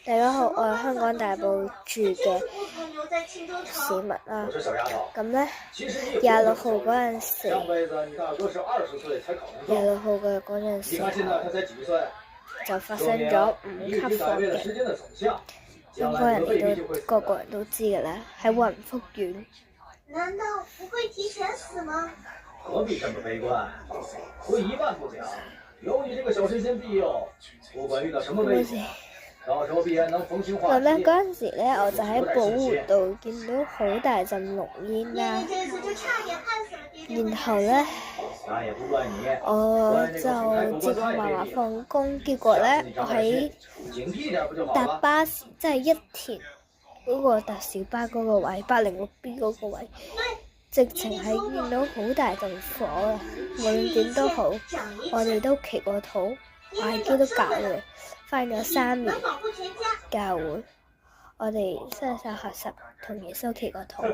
大家好，我係香港大埔住嘅市民啦。咁呢，26號嗰陣時，26號嘅嗰陣時就發生咗5級火警，應該人哋都個個人都知㗎啦，喺雲福縣。難道不會提前死嗎？何必這麼悲觀？退一萬步講，有你這個小神仙庇佑，不管遇到什麼危險，到時候必然能逢凶化吉。嗰陣時咧，我就喺寶湖度見到好大陣濃煙啦，然後咧，我就接我嫲嫲放工，結果咧，我喺搭巴士，即係一田嗰個搭小巴嗰個位，806B 嗰個位。直情係見到好大陣火啊！無論點都好，我哋都祈過禱，我係基督教嘅，返咗3年教會，我哋生晒核實同耶穌祈過禱。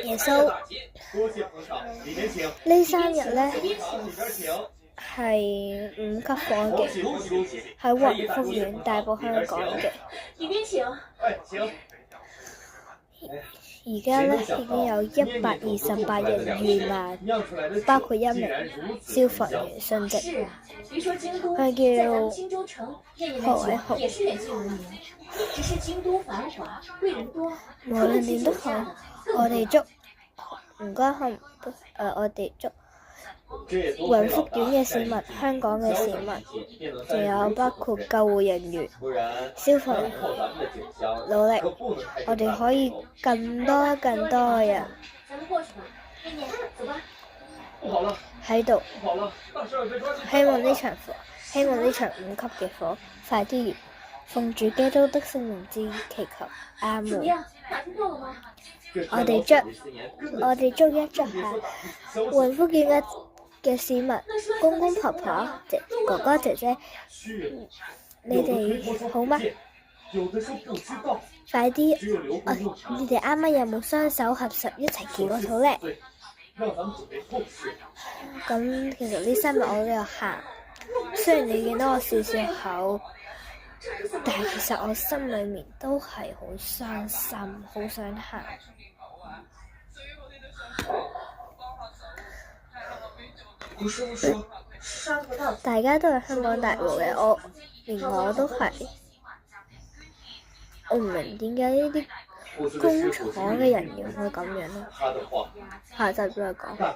耶穌呢3日咧係5級火警，喺雲福縣大埔香港嘅。而家咧已經有128人遇難，包括1名消防員殉職。佢叫何偉豪。無論點都好，我哋祝唔該我哋祝雲福縣嘅市民、香港嘅市民，仲有包括救護人員、消防員努力，我哋可以更多嘅人喺度。希望呢場5級嘅火快啲完，奉主基督的聖名之祈求，阿門。我哋祝一下雲福縣嘅市民、公公婆婆、哥哥姐姐，你哋好嗎？快啲！你哋啱啱有冇雙手合十一齊祈過禱呢？咁其實呢3日我都有喊，雖然你見到我笑笑口，但係其實我心裏面都係好傷心，好想喊。大家都係香港大埔嘅，連我都係。我唔明點解呢啲工廠嘅人員會咁樣咯。下集再講。